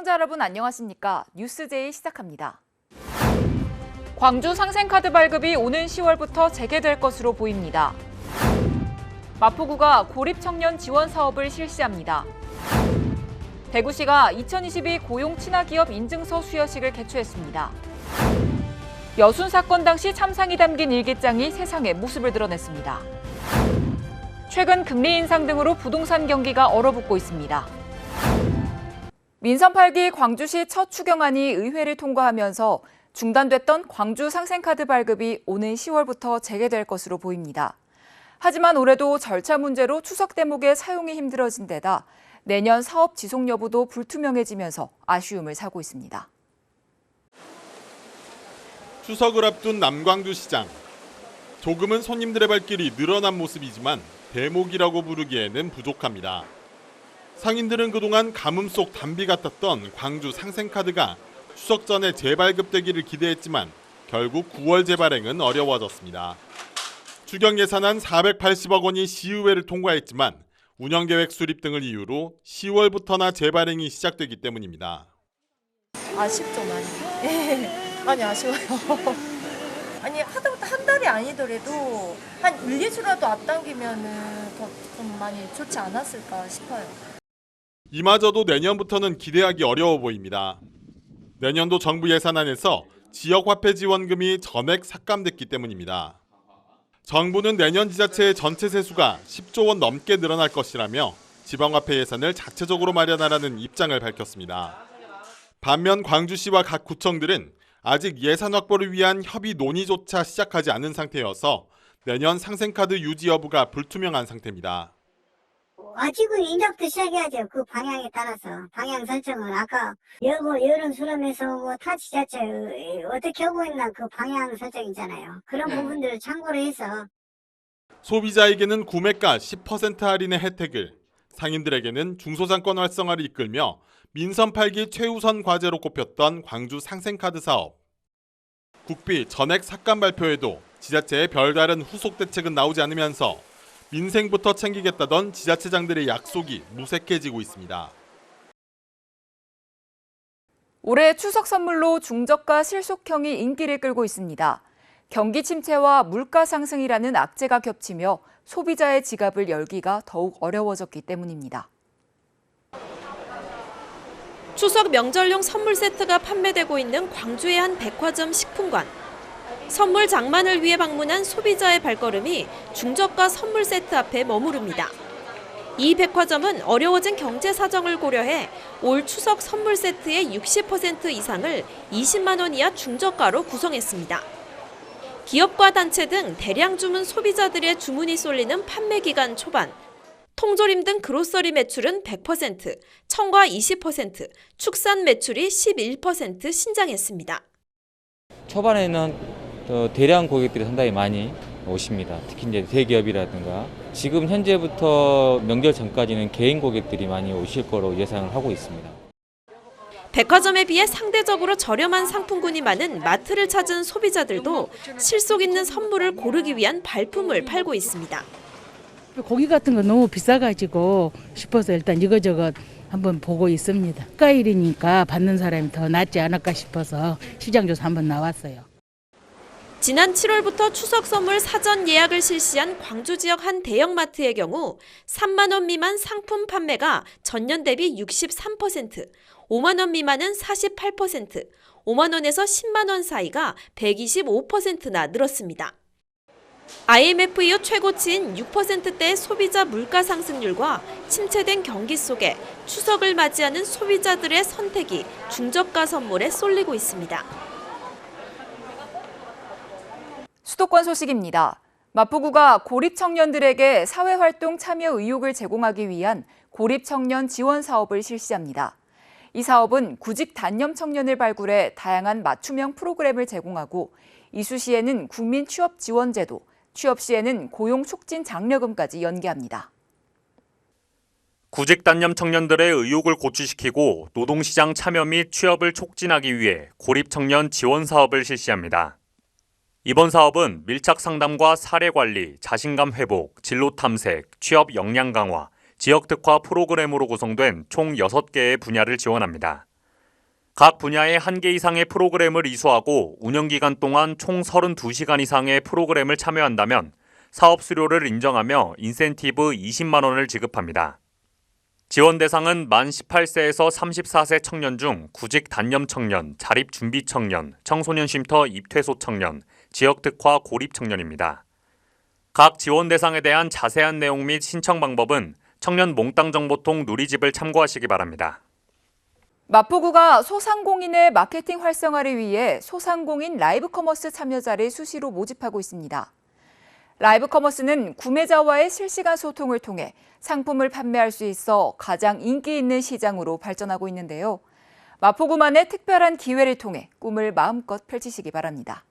시청자 여러분 안녕하십니까? 뉴스제이 시작합니다. 광주 상생카드 발급이 오는 10월부터 재개될 것으로 보입니다. 마포구가 고립청년 지원 사업을 실시합니다. 대구시가 2022 고용 친화기업 인증서 수여식을 개최했습니다. 여순 사건 당시 참상이 담긴 일기장이 세상에 모습을 드러냈습니다. 최근 금리 인상 등으로 부동산 경기가 얼어붙고 있습니다. 민선 8기 광주시 첫 추경안이 의회를 통과하면서 중단됐던 광주 상생카드 발급이 오는 10월부터 재개될 것으로 보입니다. 하지만 올해도 절차 문제로 추석 대목에 사용이 힘들어진 데다 내년 사업 지속 여부도 불투명해지면서 아쉬움을 사고 있습니다. 추석을 앞둔 남광주시장. 조금은 손님들의 발길이 늘어난 모습이지만 대목이라고 부르기에는 부족합니다. 상인들은 그동안 가뭄 속 단비 같았던 광주 상생카드가 추석 전에 재발급되기를 기대했지만 결국 9월 재발행은 어려워졌습니다. 추경 예산안 480억 원이 시의회를 통과했지만 운영계획 수립 등을 이유로 10월부터나 재발행이 시작되기 때문입니다. 아쉽죠, 많이. 많이 아쉬워요. 아니, 하다못해 한 달이 아니더라도 한 1, 2주라도 앞당기면은 더 좀 많이 좋지 않았을까 싶어요. 이마저도 내년부터는 기대하기 어려워 보입니다. 내년도 정부 예산안에서 지역화폐 지원금이 전액 삭감됐기 때문입니다. 정부는 내년 지자체의 전체 세수가 10조 원 넘게 늘어날 것이라며 지방화폐 예산을 자체적으로 마련하라는 입장을 밝혔습니다. 반면 광주시와 각 구청들은 아직 예산 확보를 위한 협의 논의조차 시작하지 않은 상태여서 내년 상생카드 유지 여부가 불투명한 상태입니다. 아직은 이제부터 시작해야죠. 그 방향에 따라서 방향 설정을 아까 여론 수렴해서 타 지자체 어떻게 하고 있나 그 방향 설정이잖아요. 그런 부분들을 참고로 해서 소비자에게는 구매가 10% 할인의 혜택을, 상인들에게는 중소상권 활성화를 이끌며 민선 8기 최우선 과제로 꼽혔던 광주 상생카드 사업. 국비 전액 삭감 발표에도 지자체의 별다른 후속 대책은 나오지 않으면서 민생부터 챙기겠다던 지자체장들의 약속이 무색해지고 있습니다. 올해 추석 선물로 중저가 실속형이 인기를 끌고 있습니다. 경기 침체와 물가 상승이라는 악재가 겹치며 소비자의 지갑을 열기가 더욱 어려워졌기 때문입니다. 추석 명절용 선물 세트가 판매되고 있는 광주의 한 백화점 식품관. 선물 장만을 위해 방문한 소비자의 발걸음이 중저가 선물 세트 앞에 머무릅니다. 이 백화점은 어려워진 경제 사정을 고려해 올 추석 선물 세트의 60% 이상을 20만 원 이하 중저가로 구성했습니다. 기업과 단체 등 대량 주문 소비자들의 주문이 쏠리는 판매 기간 초반. 통조림 등 그로서리 매출은 100%, 청과 20%, 축산 매출이 11% 신장했습니다. 초반에는 대량 고객들이 상당히 많이 오십니다. 특히 이제 대기업이라든가 지금 현재부터 명절 전까지는 개인 고객들이 많이 오실 거로 예상을 하고 있습니다. 백화점에 비해 상대적으로 저렴한 상품군이 많은 마트를 찾은 소비자들도 실속 있는 선물을 고르기 위한 발품을 팔고 있습니다. 고기 같은 거 너무 비싸가지고 싶어서 일단 이거저거 한번 보고 있습니다. 가일이니까 받는 사람이 더 낫지 않을까 싶어서 시장조사 한번 나왔어요. 지난 7월부터 추석 선물 사전 예약을 실시한 광주 지역 한 대형마트의 경우 3만 원 미만 상품 판매가 전년 대비 63%, 5만 원 미만은 48%, 5만 원에서 10만 원 사이가 125%나 늘었습니다. IMF 이후 최고치인 6%대의 소비자 물가 상승률과 침체된 경기 속에 추석을 맞이하는 소비자들의 선택이 중저가 선물에 쏠리고 있습니다. 수도권 소식입니다. 마포구가 고립 청년들에게 사회활동 참여 의욕을 제공하기 위한 고립 청년 지원 사업을 실시합니다. 이 사업은 구직 단념 청년을 발굴해 다양한 맞춤형 프로그램을 제공하고 이수시에는 국민 취업 지원 제도, 취업 시에는 고용 촉진 장려금까지 연계합니다. 구직 단념 청년들의 의욕을 고취시키고 노동시장 참여 및 취업을 촉진하기 위해 고립 청년 지원 사업을 실시합니다. 이번 사업은 밀착 상담과 사례 관리, 자신감 회복, 진로 탐색, 취업 역량 강화, 지역 특화 프로그램으로 구성된 총 6개의 분야를 지원합니다. 각 분야에 1개 이상의 프로그램을 이수하고 운영기간 동안 총 32시간 이상의 프로그램을 참여한다면 사업 수료를 인정하며 인센티브 20만 원을 지급합니다. 지원 대상은 만 18세에서 34세 청년 중 구직 단념 청년, 자립 준비 청년, 청소년 쉼터 입퇴소 청년, 지역 특화 고립 청년입니다. 각 지원 대상에 대한 자세한 내용 및 신청 방법은 청년 몽땅 정보통 누리집을 참고하시기 바랍니다. 마포구가 소상공인의 마케팅 활성화를 위해 소상공인 라이브 커머스 참여자를 수시로 모집하고 있습니다. 라이브 커머스는 구매자와의 실시간 소통을 통해 상품을 판매할 수 있어 가장 인기 있는 시장으로 발전하고 있는데요. 마포구만의 특별한 기회를 통해 꿈을 마음껏 펼치시기 바랍니다.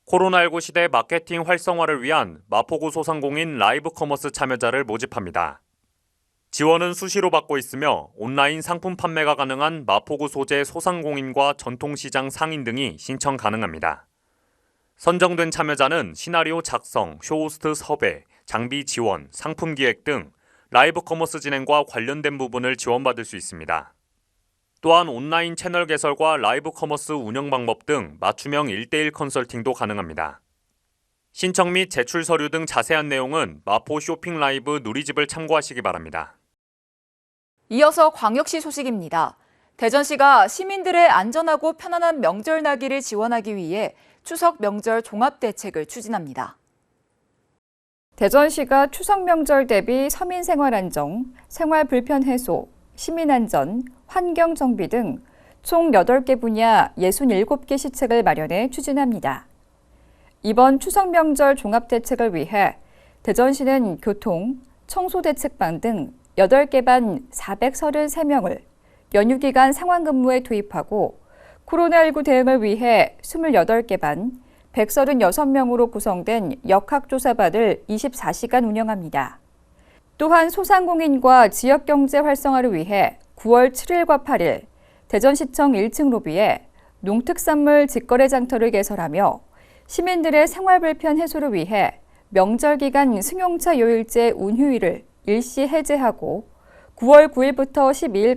코로나19 시대 마케팅 활성화를 위한 마포구 소상공인 라이브 커머스 참여자를 모집합니다. 지원은 수시로 받고 있으며 온라인 상품 판매가 가능한 마포구 소재 소상공인과 전통시장 상인 등이 신청 가능합니다. 선정된 참여자는 시나리오 작성, 쇼호스트 섭외, 장비 지원, 상품 기획 등 라이브 커머스 진행과 관련된 부분을 지원받을 수 있습니다. 또한 온라인 채널 개설과 라이브 커머스 운영 방법 등 맞춤형 1:1 컨설팅도 가능합니다. 신청 및 제출 서류 등 자세한 내용은 마포 쇼핑 라이브 누리집을 참고하시기 바랍니다. 이어서 광역시 소식입니다. 대전시가 시민들의 안전하고 편안한 명절 나기를 지원하기 위해 추석 명절 종합대책을 추진합니다. 대전시가 추석 명절 대비 서민 생활 안정, 생활 불편 해소, 시민 안전, 환경 정비 등 총 8개 분야 67개 시책을 마련해 추진합니다. 이번 추석 명절 종합대책을 위해 대전시는 교통, 청소대책반 등 8개 반 433명을 연휴기간 상황근무에 투입하고 코로나19 대응을 위해 28개 반 136명으로 구성된 역학조사반을 24시간 운영합니다. 또한 소상공인과 지역경제 활성화를 위해 9월 7일과 8일 대전시청 1층 로비에 농특산물 직거래 장터를 개설하며 시민들의 생활 불편 해소를 위해 명절 기간 승용차 요일제 운휴일을 일시 해제하고 9월 9일부터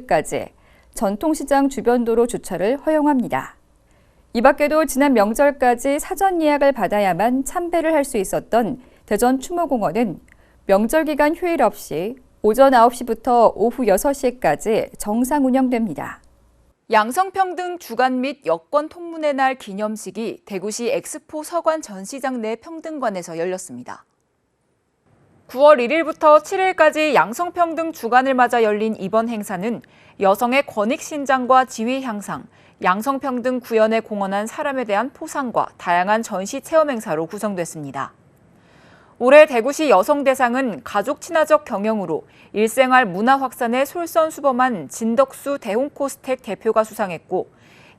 12일까지 전통시장 주변 도로 주차를 허용합니다. 이 밖에도 지난 명절까지 사전 예약을 받아야만 참배를 할 수 있었던 대전 추모공원은 명절 기간 휴일 없이 오전 9시부터 오후 6시까지 정상 운영됩니다. 양성평등 주간 및 여권 통문의 날 기념식이 대구시 엑스포 서관 전시장 내 평등관에서 열렸습니다. 9월 1일부터 7일까지 양성평등 주간을 맞아 열린 이번 행사는 여성의 권익 신장과 지위 향상, 양성평등 구현에 공헌한 사람에 대한 포상과 다양한 전시 체험 행사로 구성됐습니다. 올해 대구시 여성대상은 가족 친화적 경영으로 일생활 문화 확산에 솔선수범한 진덕수 대홍코스텍 대표가 수상했고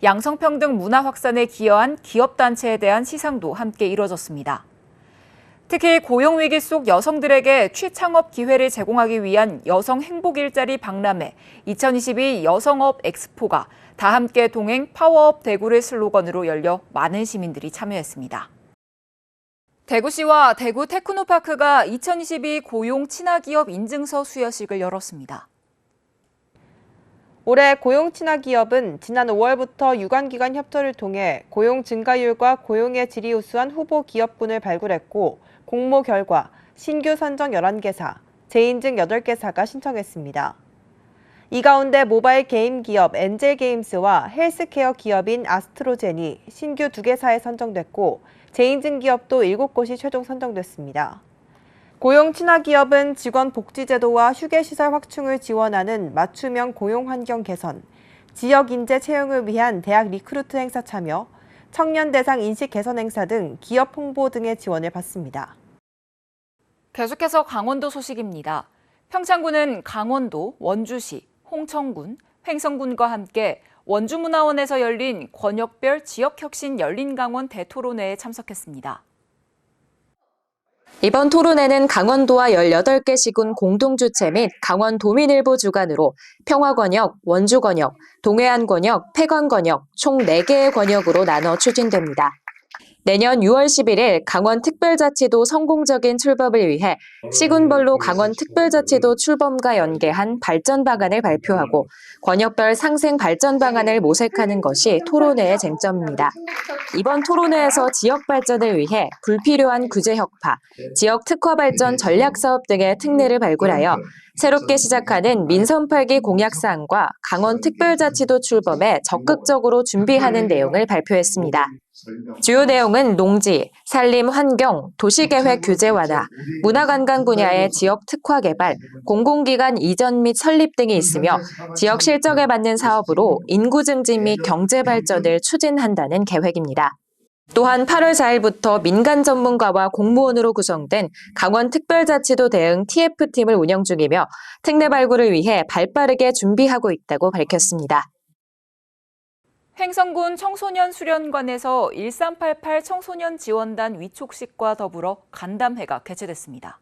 양성평등 문화 확산에 기여한 기업단체에 대한 시상도 함께 이뤄졌습니다. 특히 고용위기 속 여성들에게 취창업 기회를 제공하기 위한 여성 행복 일자리 박람회 2022 여성업 엑스포가 다 함께 동행 파워업 대구를 슬로건으로 열려 많은 시민들이 참여했습니다. 대구시와 대구 테크노파크가 2022 고용 친화기업 인증서 수여식을 열었습니다. 올해 고용 친화기업은 지난 5월부터 유관기관 협조를 통해 고용 증가율과 고용의 질이 우수한 후보 기업군을 발굴했고 공모 결과 신규 선정 11개사, 재인증 8개사가 신청했습니다. 이 가운데 모바일 게임 기업 엔젤게임스와 헬스케어 기업인 아스트로젠이 신규 2개사에 선정됐고 재인증 기업도 7곳이 최종 선정됐습니다. 고용 친화 기업은 직원 복지 제도와 휴게시설 확충을 지원하는 맞춤형 고용 환경 개선, 지역 인재 채용을 위한 대학 리크루트 행사 참여, 청년 대상 인식 개선 행사 등 기업 홍보 등의 지원을 받습니다. 계속해서 강원도 소식입니다. 평창군은 강원도, 원주시, 홍천군, 횡성군과 함께 원주문화원에서 열린 권역별 지역혁신 열린강원 대토론회에 참석했습니다. 이번 토론회는 강원도와 18개 시군 공동주최 및 강원도민일보 주관으로 평화권역, 원주권역, 동해안권역, 폐광권역 총 4개의 권역으로 나눠 추진됩니다. 내년 6월 11일 강원특별자치도 성공적인 출범을 위해 시군별로 강원특별자치도 출범과 연계한 발전 방안을 발표하고 권역별 상생 발전 방안을 모색하는 것이 토론회의 쟁점입니다. 이번 토론회에서 지역 발전을 위해 불필요한 규제 혁파, 지역 특화 발전 전략 사업 등의 특례를 발굴하여 새롭게 시작하는 민선 8기 공약사항과 강원특별자치도 출범에 적극적으로 준비하는 내용을 발표했습니다. 주요 내용은 농지, 산림 환경, 도시계획 규제 완화, 문화관광 분야의 지역 특화 개발, 공공기관 이전 및 설립 등이 있으며 지역 실적에 맞는 사업으로 인구 증진 및 경제 발전을 추진한다는 계획입니다. 또한 8월 4일부터 민간 전문가와 공무원으로 구성된 강원특별자치도 대응 TF팀을 운영 중이며 특례 발굴을 위해 발빠르게 준비하고 있다고 밝혔습니다. 횡성군 청소년 수련관에서 1388 청소년 지원단 위촉식과 더불어 간담회가 개최됐습니다.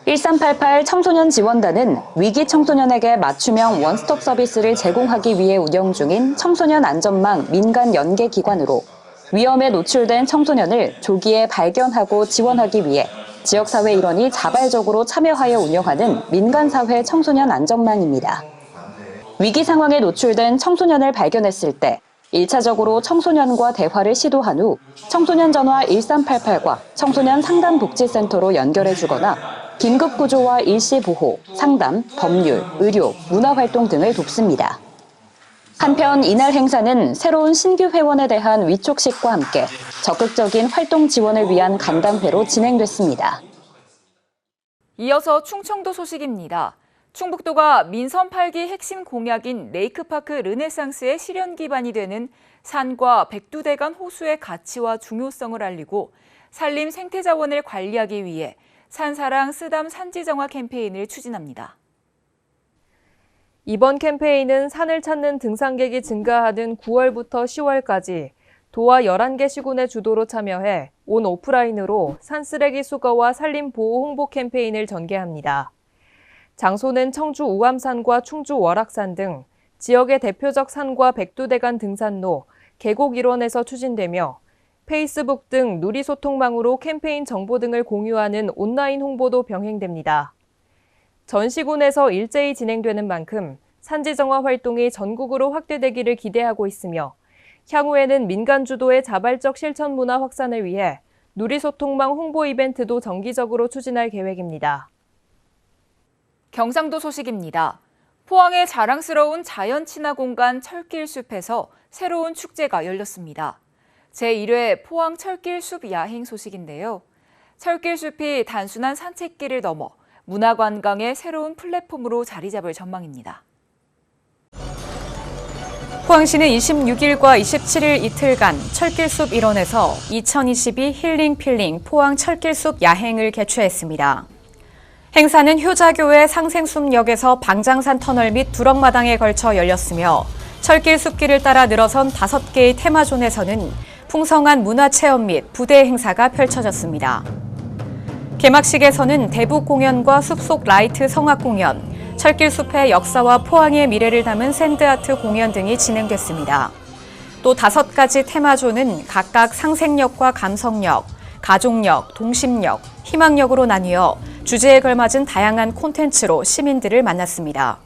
1388 청소년 지원단은 위기 청소년에게 맞춤형 원스톱 서비스를 제공하기 위해 운영 중인 청소년 안전망 민간 연계 기관으로 위험에 노출된 청소년을 조기에 발견하고 지원하기 위해 지역사회 일원이 자발적으로 참여하여 운영하는 민간사회 청소년 안전망입니다. 위기 상황에 노출된 청소년을 발견했을 때 1차적으로 청소년과 대화를 시도한 후 청소년 전화 1388과 청소년 상담복지센터로 연결해 주거나 긴급구조와 일시보호, 상담, 법률, 의료, 문화활동 등을 돕습니다. 한편 이날 행사는 새로운 신규 회원에 대한 위촉식과 함께 적극적인 활동 지원을 위한 간담회로 진행됐습니다. 이어서 충청도 소식입니다. 충북도가 민선 8기 핵심 공약인 레이크파크 르네상스의 실현 기반이 되는 산과 백두대간 호수의 가치와 중요성을 알리고 산림 생태자원을 관리하기 위해 산사랑 쓰담 산지정화 캠페인을 추진합니다. 이번 캠페인은 산을 찾는 등산객이 증가하는 9월부터 10월까지 도와 11개 시군의 주도로 참여해 온 오프라인으로 산쓰레기 수거와 산림 보호 홍보 캠페인을 전개합니다. 장소는 청주 우암산과 충주 월악산 등 지역의 대표적 산과 백두대간 등산로, 계곡 일원에서 추진되며 페이스북 등 누리 소통망으로 캠페인 정보 등을 공유하는 온라인 홍보도 병행됩니다. 전 시군에서 일제히 진행되는 만큼 산지정화 활동이 전국으로 확대되기를 기대하고 있으며 향후에는 민간 주도의 자발적 실천 문화 확산을 위해 누리 소통망 홍보 이벤트도 정기적으로 추진할 계획입니다. 경상도 소식입니다. 포항의 자랑스러운 자연 친화 공간 철길숲에서 새로운 축제가 열렸습니다. 제1회 포항 철길숲 야행 소식인데요. 철길숲이 단순한 산책길을 넘어 문화관광의 새로운 플랫폼으로 자리 잡을 전망입니다. 포항시는 26일과 27일 이틀간 철길숲 일원에서 2022 힐링 필링 포항 철길숲 야행을 개최했습니다. 행사는 효자교회 상생숲역에서 방장산 터널 및 두럭마당에 걸쳐 열렸으며 철길숲길을 따라 늘어선 5개의 테마존에서는 풍성한 문화체험 및 부대 행사가 펼쳐졌습니다. 개막식에서는 대북 공연과 숲속 라이트 성악 공연, 철길숲의 역사와 포항의 미래를 담은 샌드아트 공연 등이 진행됐습니다. 또 5가지 테마존은 각각 상생력과 감성력, 가족력, 동심력, 희망력으로 나뉘어 주제에 걸맞은 다양한 콘텐츠로 시민들을 만났습니다.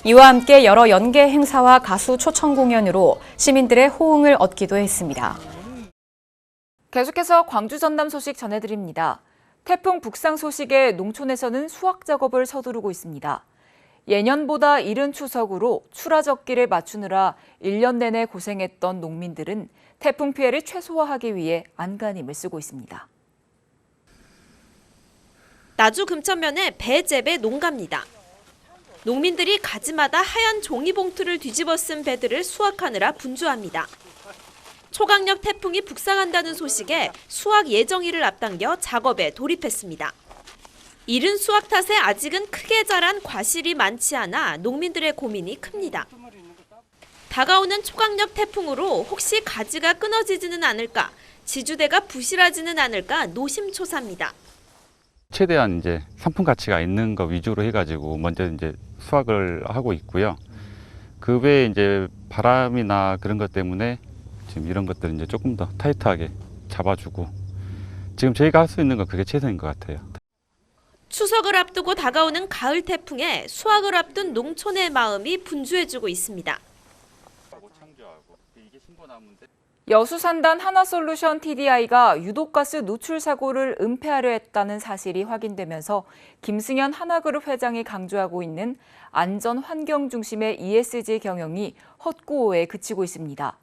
이와 함께 여러 연계 행사와 가수 초청 공연으로 시민들의 호응을 얻기도 했습니다. 계속해서 광주 전남 소식 전해드립니다. 태풍 북상 소식에 농촌에서는 수확 작업을 서두르고 있습니다. 예년보다 이른 추석으로 출하적기를 맞추느라 1년 내내 고생했던 농민들은 태풍 피해를 최소화하기 위해 안간힘을 쓰고 있습니다. 나주 금천면의 배재배 농가입니다. 농민들이 가지마다 하얀 종이봉투를 뒤집어 쓴 배들을 수확하느라 분주합니다. 초강력 태풍이 북상한다는 소식에 수확 예정일을 앞당겨 작업에 돌입했습니다. 이른 수확 탓에 아직은 크게 자란 과실이 많지 않아 농민들의 고민이 큽니다. 다가오는 초강력 태풍으로 혹시 가지가 끊어지지는 않을까, 지주대가 부실하지는 않을까 노심초사입니다. 최대한 이제 상품 가치가 있는 거 위주로 해가지고 먼저 이제 수확을 하고 있고요. 그 외에 이제 바람이나 그런 것 때문에 지금 이런 것들 이제 조금 더 타이트하게 잡아주고 지금 저희가 할 수 있는 건 그게 최선인 것 같아요. 추석을 앞두고 다가오는 가을 태풍에 수확을 앞둔 농촌의 마음이 분주해지고 있습니다. 여수산단 하나솔루션 TDI가 유독가스 누출 사고를 은폐하려 했다는 사실이 확인되면서 김승현 하나그룹 회장이 강조하고 있는 안전 환경 중심의 ESG 경영이 헛구호에 그치고 있습니다.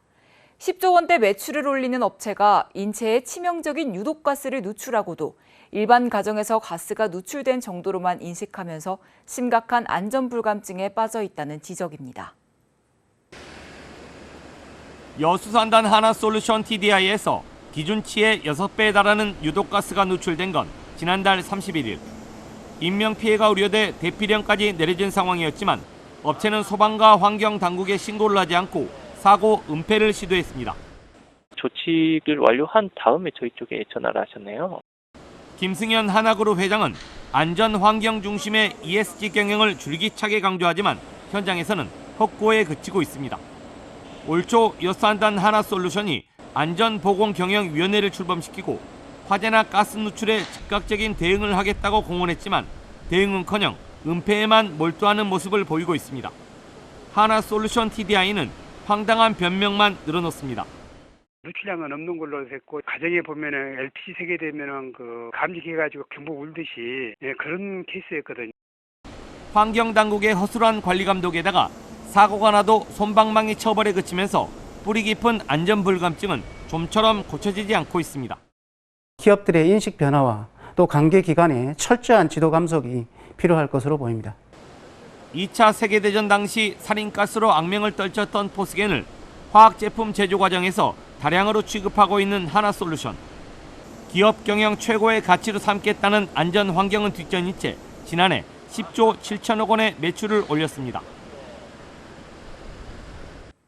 10조 원대 매출을 올리는 업체가 인체에 치명적인 유독가스를 누출하고도 일반 가정에서 가스가 누출된 정도로만 인식하면서 심각한 안전 불감증에 빠져 있다는 지적입니다. 여수산단 하나솔루션 TDI에서 기준치의 6배에 달하는 유독가스가 누출된 건 지난달 31일. 인명피해가 우려돼 대피령까지 내려진 상황이었지만 업체는 소방과 환경당국에 신고를 하지 않고 사고 은폐를 시도했습니다. 조치를 완료한 다음에 저희 쪽에 전화를 하셨네요. 김승현 하나그룹 회장은 안전 환경 중심의 ESG 경영을 줄기차게 강조하지만 현장에서는 헛구호에 그치고 있습니다. 올 초 여수산단 하나솔루션이 안전보건경영위원회를 출범시키고 화재나 가스 누출에 즉각적인 대응을 하겠다고 공언했지만 대응은커녕 은폐에만 몰두하는 모습을 보이고 있습니다. 하나솔루션 TDI는 황당한 변명만 늘어놓습니다. 누출량은 없는 걸로 했고 가정에 보면은 LPG 세개되면은 감지해가지고 경보 울듯이 그런 케이스였거든요. 환경당국의 허술한 관리 감독에다가 사고가 나도 솜방망이 처벌에 그치면서 뿌리 깊은 안전 불감증은 좀처럼 고쳐지지 않고 있습니다. 기업들의 인식 변화와 또 관계 기관의 철저한 지도 감독이 필요할 것으로 보입니다. 2차 세계대전 당시 살인가스로 악명을 떨쳤던 포스겐을 화학제품 제조 과정에서 다량으로 취급하고 있는 하나솔루션. 기업 경영 최고의 가치로 삼겠다는 안전 환경은 뒷전인 채 지난해 10조 7천억 원의 매출을 올렸습니다.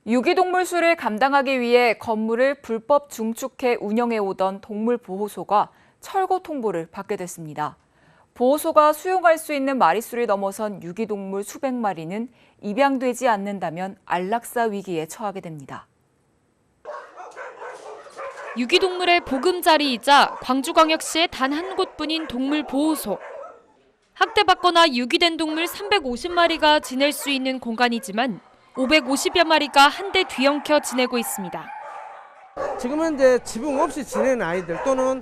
유기동물 수를 감당하기 위해 건물을 불법 중축해 운영해오던 동물보호소가 철거 통보를 받게 됐습니다. 보호소가 수용할 수 있는 마리수를 넘어선 유기동물 수백 마리는 입양되지 않는다면 안락사 위기에 처하게 됩니다. 유기동물의 보금자리이자 광주광역시의 단 한 곳뿐인 동물보호소. 학대받거나 유기된 동물 350마리가 지낼 수 있는 공간이지만 550여 마리가 한데 뒤엉켜 지내고 있습니다. 지금은 이제 지붕 없이 지내는 아이들 또는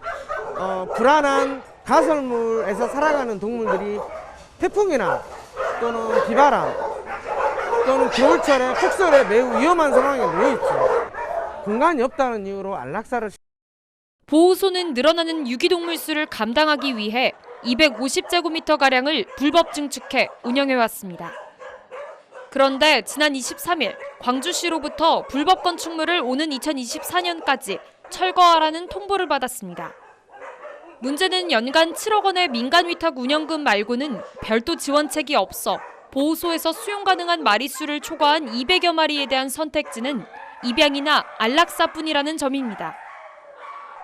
불안한 가설물에서 살아가는 동물들이 태풍이나 또는 비바람 또는 겨울철에 폭설에 매우 위험한 상황에 놓여있죠. 공간이 없다는 이유로 안락사를. 보호소는 늘어나는 유기동물 수를 감당하기 위해 250제곱미터가량을 불법 증축해 운영해왔습니다. 그런데 지난 23일 광주시로부터 불법 건축물을 오는 2024년까지 철거하라는 통보를 받았습니다. 문제는 연간 7억 원의 민간 위탁 운영금 말고는 별도 지원책이 없어 보호소에서 수용 가능한 마리수를 초과한 200여 마리에 대한 선택지는 입양이나 안락사뿐이라는 점입니다.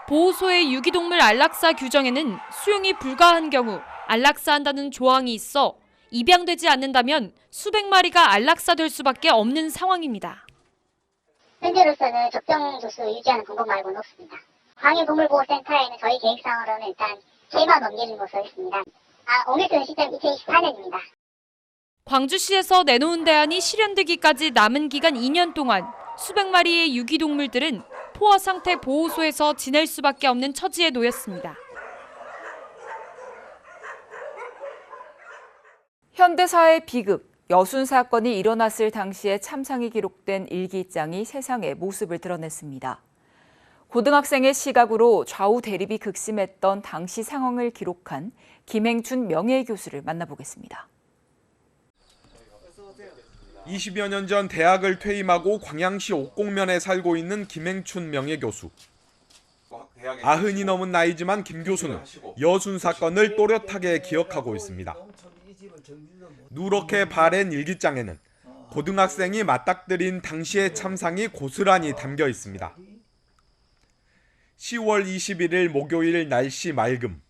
보호소의 유기동물 안락사 규정에는 수용이 불가한 경우 안락사한다는 조항이 있어 입양되지 않는다면 수백 마리가 안락사될 수밖에 없는 상황입니다. 현재로서는 적정 조수 유지하는 방법 말고는 없습니다. 광해동물보호센터에는 저희 계획상으로는 일단 개만 넘기는 것으로 했습니다. 옮길 시점 2024년입니다. 광주시에서 내놓은 대안이 실현되기까지 남은 기간 2년 동안 수백 마리의 유기동물들은 포화 상태 보호소에서 지낼 수밖에 없는 처지에 놓였습니다. 현대사의 비극, 여순 사건이 일어났을 당시의 참상이 기록된 일기장이 세상의 모습을 드러냈습니다. 고등학생의 시각으로 좌우 대립이 극심했던 당시 상황을 기록한 김행춘 명예교수를 만나보겠습니다. 20여 년 전 대학을 퇴임하고 광양시 옥곡면에 살고 있는 김행춘 명예교수. 90이 넘은 나이지만 김 교수는 여순 사건을 또렷하게 기억하고 있습니다. 누렇게 바랜 일기장에는 고등학생이 맞닥뜨린 당시의 참상이 고스란히 담겨 있습니다. 10월 21일 목요일 날씨 맑음.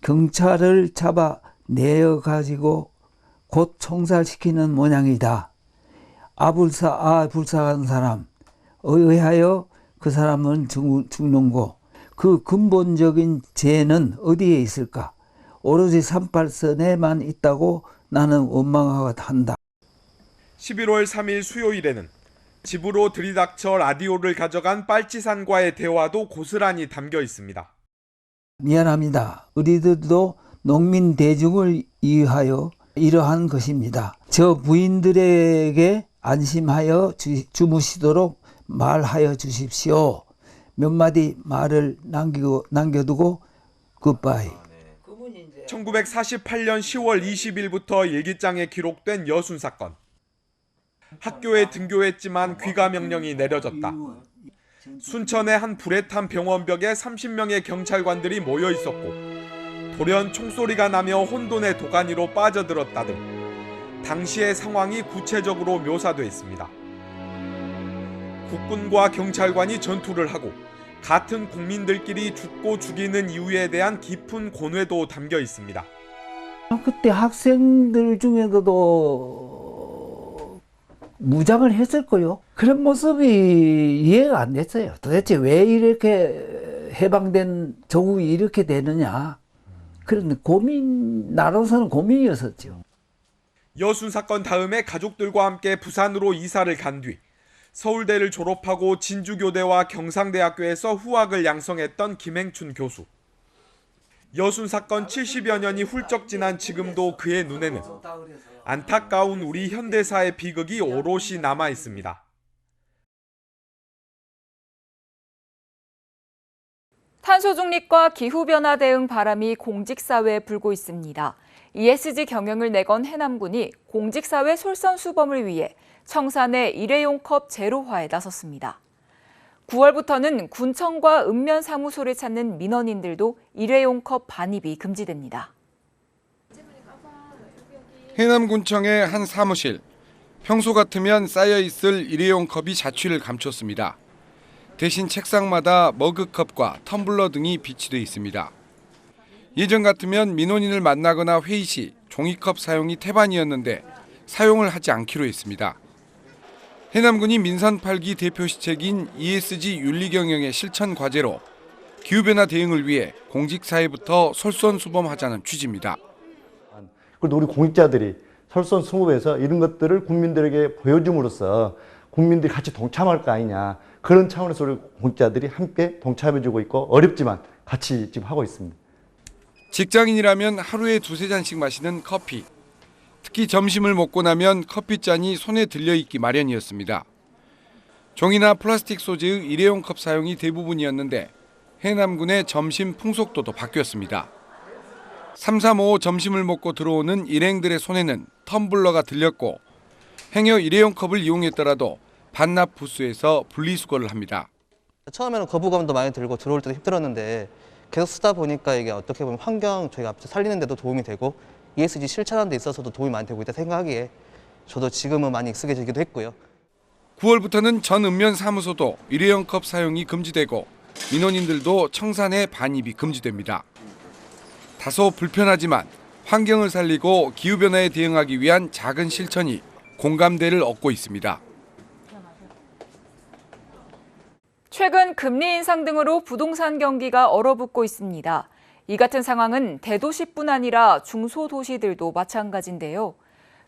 경찰을 잡아 내어가지고 곧 총살시키는 모양이다. 불사한 사람 의하여 그 사람은 죽는 거. 그 근본적인 죄는 어디에 있을까? 오로지 38선에만 있다고 나는 원망한다. 11월 3일 수요일에는 집으로 들이닥쳐 라디오를 가져간 빨치산과의 대화도 고스란히 담겨 있습니다. 미안합니다. 우리들도 농민 대중을 위하여 이러한 것입니다. 저 부인들에게 안심하여 주무시도록 말하여 주십시오. 몇 마디 말을 남겨두고 굿바이. 1948년 10월 20일부터 일기장에 기록된 여순 사건. 학교에 등교했지만 귀가 명령이 내려졌다. 순천의 한 불에 탄 병원벽에 30명의 경찰관들이 모여 있었고 돌연 총소리가 나며 혼돈의 도가니로 빠져들었다 등 당시의 상황이 구체적으로 묘사돼 있습니다. 국군과 경찰관이 전투를 하고 같은 국민들끼리 죽고 죽이는 이유에 대한 깊은 고뇌도 담겨 있습니다. 그때 학생들 중에서도 무장을 했을 거요. 그런 모습이 이해가 안 됐어요. 도대체 왜 이렇게 해방된 조국이 이렇게 되느냐. 그런 나로서는 고민이었었죠. 여순 사건 다음에 가족들과 함께 부산으로 이사를 간 뒤 서울대를 졸업하고 진주교대와 경상대학교에서 후학을 양성했던 김행춘 교수. 여순 사건 70여 년이 훌쩍 지난 지금도 그의 눈에는 안타까운 우리 현대사의 비극이 오롯이 남아 있습니다. 탄소 중립과 기후변화 대응 바람이 공직사회에 불고 있습니다. ESG 경영을 내건 해남군이 공직사회 솔선수범을 위해 청산의 일회용 컵 제로화에 나섰습니다. 9월부터는 군청과 읍면사무소를 찾는 민원인들도 일회용 컵 반입이 금지됩니다. 해남군청의 한 사무실. 평소 같으면 쌓여있을 일회용 컵이 자취를 감췄습니다. 대신 책상마다 머그컵과 텀블러 등이 비치돼 있습니다. 예전 같으면 민원인을 만나거나 회의 시 종이컵 사용이 태반이었는데 사용을 하지 않기로 했습니다. 해남군이 민선 8기 대표 시책인 ESG 윤리경영의 실천 과제로 기후변화 대응을 위해 공직사회부터 솔선수범하자는 취지입니다. 그리고 우리 공직자들이 솔선수범해서 이런 것들을 국민들에게 보여줌으로써 국민들이 같이 동참할 거 아니냐. 그런 차원에서 우리 공직자들이 함께 동참해주고 있고 어렵지만 같이 지금 하고 있습니다. 직장인이라면 하루에 2-3잔씩 마시는 커피. 특히 점심을 먹고 나면 커피잔이 손에 들려있기 마련이었습니다. 종이나 플라스틱 소재의 일회용 컵 사용이 대부분이었는데 해남군의 점심 풍속도도 바뀌었습니다. 3-3-5 점심을 먹고 들어오는 일행들의 손에는 텀블러가 들렸고 행여 일회용 컵을 이용했더라도 반납 부스에서 분리수거를 합니다. 처음에는 거부감도 많이 들고 들어올 때도 힘들었는데 계속 쓰다 보니까 이게 어떻게 보면 환경 저희가 살리는 데도 도움이 되고 ESG 실천하는 데 있어서도 도움이 많이 되고 있다 생각하기에 저도 지금은 많이 익숙해지기도 했고요. 9월부터는 전 읍면 사무소도 일회용 컵 사용이 금지되고 민원인들도 청산의 반입이 금지됩니다. 다소 불편하지만 환경을 살리고 기후변화에 대응하기 위한 작은 실천이 공감대를 얻고 있습니다. 최근 금리 인상 등으로 부동산 경기가 얼어붙고 있습니다. 이 같은 상황은 대도시뿐 아니라 중소도시들도 마찬가지인데요.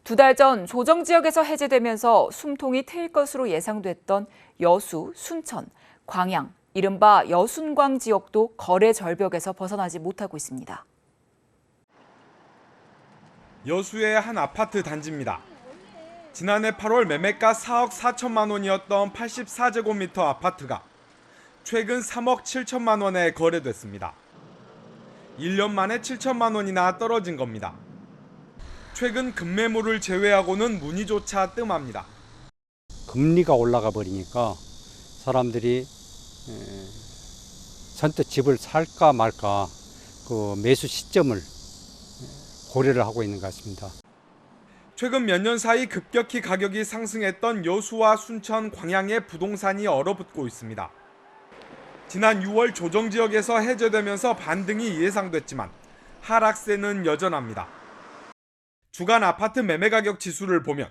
2달 전 조정지역에서 해제되면서 숨통이 트일 것으로 예상됐던 여수, 순천, 광양, 이른바 여순광 지역도 거래 절벽에서 벗어나지 못하고 있습니다. 여수의 한 아파트 단지입니다. 지난해 8월 매매가 4억 4천만 원이었던 84제곱미터 아파트가 최근 3억 7천만 원에 거래됐습니다. 1년 만에 7천만 원이나 떨어진 겁니다. 최근 급매물을 제외하고는 문의조차 뜸합니다. 금리가 올라가 버리니까 사람들이 선뜻 집을 살까 말까 그 매수 시점을 고려를 하고 있는 것 같습니다. 최근 몇 년 사이 급격히 가격이 상승했던 여수와 순천, 광양의 부동산이 얼어붙고 있습니다. 지난 6월 조정지역에서 해제되면서 반등이 예상됐지만 하락세는 여전합니다. 주간 아파트 매매가격 지수를 보면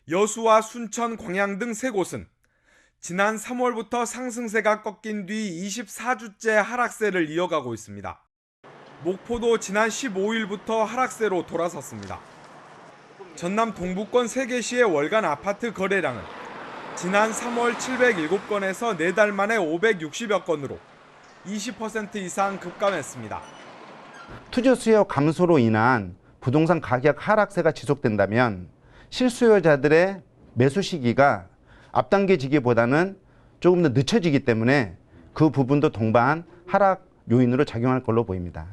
여수와 순천, 광양 등 3곳은 지난 3월부터 상승세가 꺾인 뒤 24주째 하락세를 이어가고 있습니다. 목포도 지난 15일부터 하락세로 돌아섰습니다. 전남 동부권 3개 시의 월간 아파트 거래량은 지난 3월 707건에서 4달 만에 560여 건으로 20% 이상 급감했습니다. 투자 수요 감소로 인한 부동산 가격 하락세가 지속된다면 실수요자들의 매수 시기가 앞당겨지기보다는 조금 더 늦춰지기 때문에 그 부분도 동반 하락 요인으로 작용할 걸로 보입니다.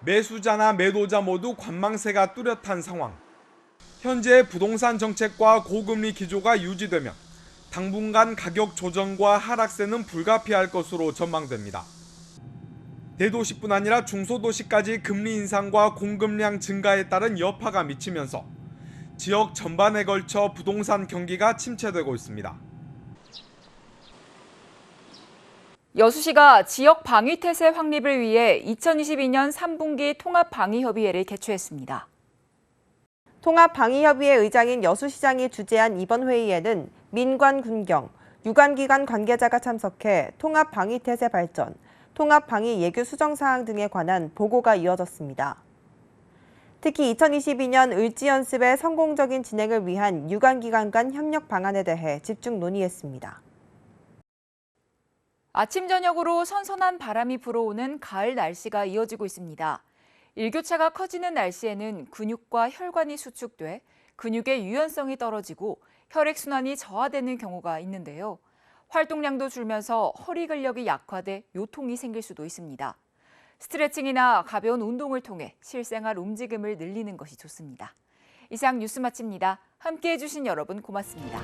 매수자나 매도자 모두 관망세가 뚜렷한 상황. 현재 부동산 정책과 고금리 기조가 유지되면 당분간 가격 조정과 하락세는 불가피할 것으로 전망됩니다. 대도시뿐 아니라 중소도시까지 금리 인상과 공급량 증가에 따른 여파가 미치면서 지역 전반에 걸쳐 부동산 경기가 침체되고 있습니다. 여수시가 지역 방위 태세 확립을 위해 2022년 3분기 통합방위협의회를 개최했습니다. 통합방위협의회 의장인 여수시장이 주재한 이번 회의에는 민관, 군경, 유관기관 관계자가 참석해 통합방위태세 발전, 통합방위 예규 수정 사항 등에 관한 보고가 이어졌습니다. 특히 2022년 을지연습의 성공적인 진행을 위한 유관기관 간 협력 방안에 대해 집중 논의했습니다. 아침 저녁으로 선선한 바람이 불어오는 가을 날씨가 이어지고 있습니다. 일교차가 커지는 날씨에는 근육과 혈관이 수축돼 근육의 유연성이 떨어지고 혈액순환이 저하되는 경우가 있는데요. 활동량도 줄면서 허리 근력이 약화돼 요통이 생길 수도 있습니다. 스트레칭이나 가벼운 운동을 통해 실생활 움직임을 늘리는 것이 좋습니다. 이상 뉴스 마칩니다. 함께해 주신 여러분 고맙습니다.